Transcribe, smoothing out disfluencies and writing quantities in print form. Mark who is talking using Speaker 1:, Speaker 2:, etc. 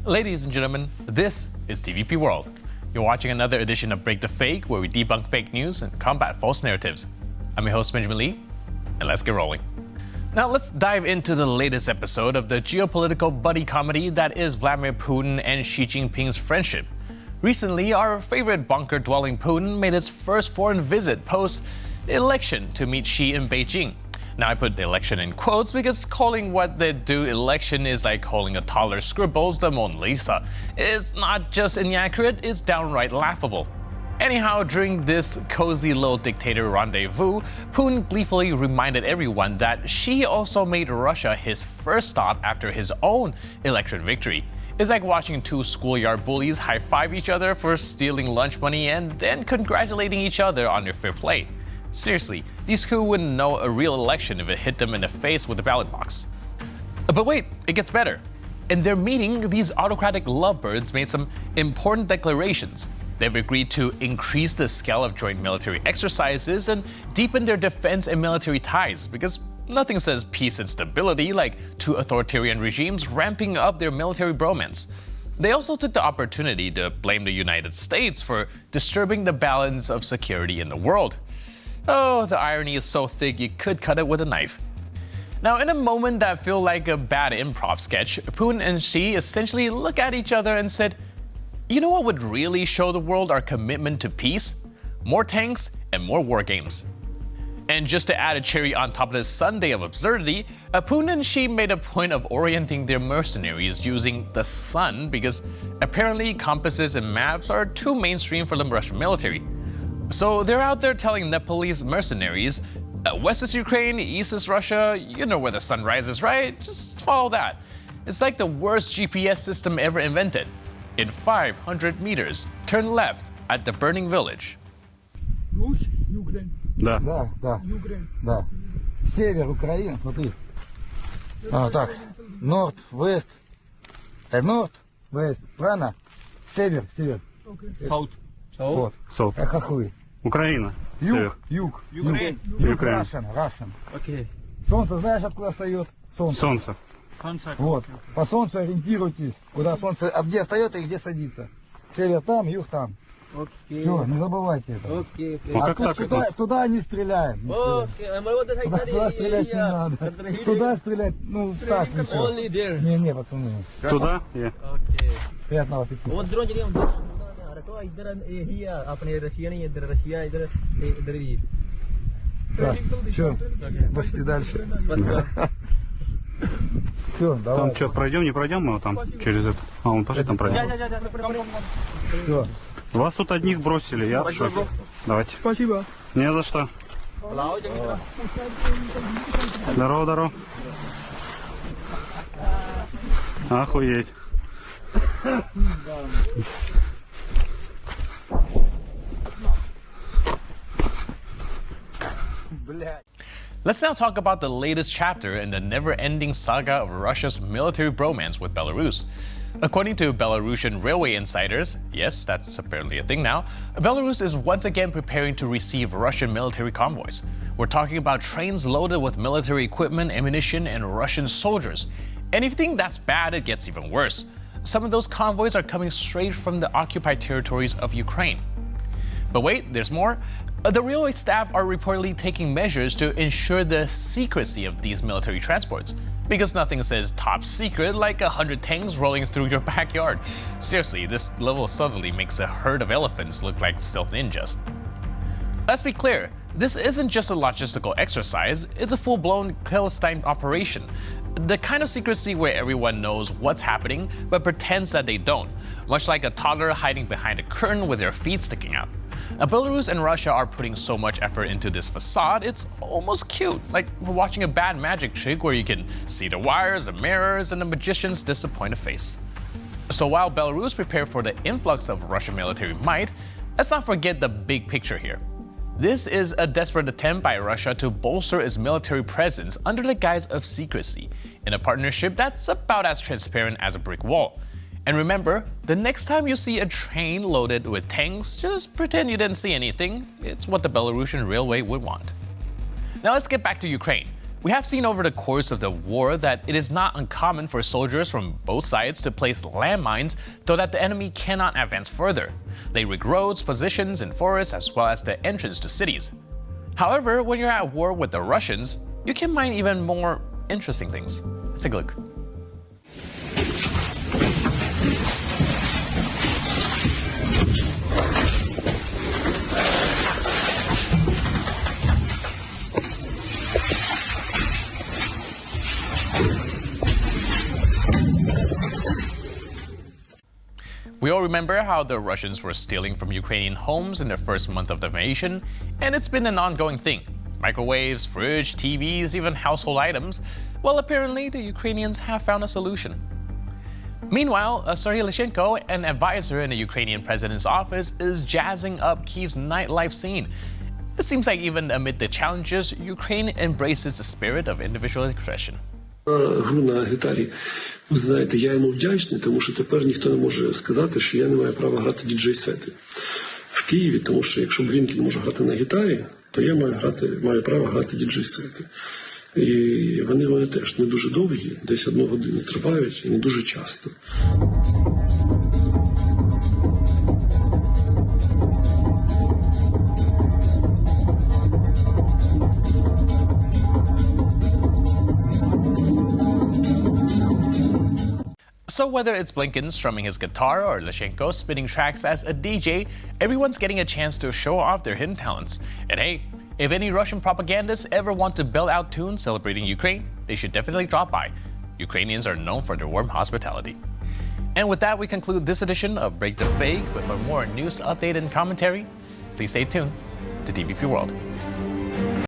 Speaker 1: Ladies and gentlemen, this is TVP World. You're watching another edition of Break the Fake, where we debunk fake news and combat false narratives. I'm your host, Benjamin Lee, and let's get rolling. Now let's dive into the latest episode of the geopolitical buddy comedy that is Vladimir Putin and Xi Jinping's friendship. Recently, our favorite bunker-dwelling Putin made his first foreign visit post-election to meet Xi in Beijing. Now I put election in quotes because calling what they do election is like calling a toddler scribbles the Mona Lisa. It's not just inaccurate, it's downright laughable. Anyhow, during this cozy little dictator rendezvous, Putin gleefully reminded everyone that Xi also made Russia his first stop after his own election victory. It's like watching two schoolyard bullies high-five each other for stealing lunch money and then congratulating each other on their fair play. Seriously, these two wouldn't know a real election if it hit them in the face with a ballot box. But wait, it gets better. In their meeting, these autocratic lovebirds made some important declarations. They've agreed to increase the scale of joint military exercises and deepen their defense and military ties, because nothing says peace and stability like two authoritarian regimes ramping up their military bromance. They also took the opportunity to blame the United States for disturbing the balance of security in the world. Oh, the irony is so thick you could cut it with a knife. Now, in a moment that felt like a bad improv sketch, Putin and Xi essentially looked at each other and said, "You know what would really show the world our commitment to peace? More tanks and more war games." And just to add a cherry on top of this Sunday of absurdity, Putin and Xi made a point of orienting their mercenaries using the sun because apparently compasses and maps are too mainstream for the Russian military. So they're out there telling Nepalese mercenaries, west is Ukraine, east is Russia, you know where the sun rises, right? Just follow that. It's like the worst GPS system ever invented. In 500 meters, turn left at the burning village.
Speaker 2: Русь, Украина.
Speaker 3: Да.
Speaker 4: Да.
Speaker 2: Украина.
Speaker 4: Да. Север Украины, смотри. Так. Норд, вест. Норд, вест. Правильно? Север.
Speaker 2: South.
Speaker 4: Вот.
Speaker 3: So,
Speaker 4: Хохлы.
Speaker 3: Украина. Север.
Speaker 4: Юг.
Speaker 2: Ukraine.
Speaker 3: Украина.
Speaker 4: Russian.
Speaker 2: Okay.
Speaker 4: Солнце знаешь, откуда встает?
Speaker 3: Солнце.
Speaker 2: Sunset.
Speaker 4: Вот. По солнцу ориентируйтесь. Куда солнце, где встает и где садится. Север там, юг там.
Speaker 2: Okay.
Speaker 4: Все, не забывайте это.
Speaker 2: Okay.
Speaker 3: Ну, как
Speaker 4: тут
Speaker 3: так?
Speaker 4: туда не стреляем. Туда стрелять не надо. Туда стрелять, ну так ничего.
Speaker 2: Only there.
Speaker 4: Не, пацаны.
Speaker 3: Туда? Yeah.
Speaker 2: Okay.
Speaker 4: Приятного аппетита.
Speaker 5: उधरों चलिए उधर रखो इधर ही है अपने Russia नहीं इधर Russia इधर भी
Speaker 4: Так, все, пошли дальше. Все,
Speaker 3: Там
Speaker 4: давай.
Speaker 3: что, пройдем, не пройдем мы там через это? А, вон, пошли там пройдем.
Speaker 4: Все.
Speaker 3: Вас тут одних бросили, я в шоке. Давайте.
Speaker 2: Спасибо.
Speaker 3: Не за что. Здорово. Охуеть.
Speaker 1: Let's now talk about the latest chapter in the never-ending saga of Russia's military bromance with Belarus. According to Belarusian railway insiders, yes, that's apparently a thing now, Belarus is once again preparing to receive Russian military convoys. We're talking about trains loaded with military equipment, ammunition, and Russian soldiers. And if you think that's bad, it gets even worse. Some of those convoys are coming straight from the occupied territories of Ukraine. But wait, there's more. The railway staff are reportedly taking measures to ensure the secrecy of these military transports, because nothing says top secret like 100 tanks rolling through your backyard. Seriously, this level of subtlety makes a herd of elephants look like stealth ninjas. Let's be clear, this isn't just a logistical exercise, it's a full-blown clandestine operation. The kind of secrecy where everyone knows what's happening but pretends that they don't, much like a toddler hiding behind a curtain with their feet sticking out. Belarus and Russia are putting so much effort into this facade, it's almost cute, like watching a bad magic trick where you can see the wires, the mirrors, and the magician's disappointed face. So while Belarus prepared for the influx of Russian military might, let's not forget the big picture here. This is a desperate attempt by Russia to bolster its military presence under the guise of secrecy, in a partnership that's about as transparent as a brick wall. And remember, the next time you see a train loaded with tanks, just pretend you didn't see anything. It's what the Belarusian railway would want. Now let's get back to Ukraine. We have seen over the course of the war that it is not uncommon for soldiers from both sides to place landmines so that the enemy cannot advance further. They rig roads, positions in forests, as well as the entrance to cities. However, when you're at war with the Russians, you can mine even more interesting things. Let's take a look. We all remember how the Russians were stealing from Ukrainian homes in the first month of the invasion, and it's been an ongoing thing. Microwaves, fridge, TVs, even household items. Well, apparently the Ukrainians have found a solution. Meanwhile, Serhiy Lyshenko, an advisor in the Ukrainian president's office, is jazzing up Kyiv's nightlife scene. It seems like even amid the challenges, Ukraine embraces the spirit of individual expression.
Speaker 6: Гру на гітарі, ви знаєте, я йому вдячний, тому що тепер ніхто не може сказати, що я не маю права грати діджей-сети в Києві, тому що якщо він не може грати на гітарі, то я маю право грати діджей-сети. І вони теж не дуже довгі, десь 1 годину тривають і не дуже часто.
Speaker 1: So whether it's Blinken strumming his guitar or Lyshenko spinning tracks as a DJ, everyone's getting a chance to show off their hidden talents. And hey, if any Russian propagandists ever want to belt out tunes celebrating Ukraine, they should definitely drop by. Ukrainians are known for their warm hospitality. And with that, we conclude this edition of Break the Fake. But for more news update and commentary, please stay tuned to TVP World.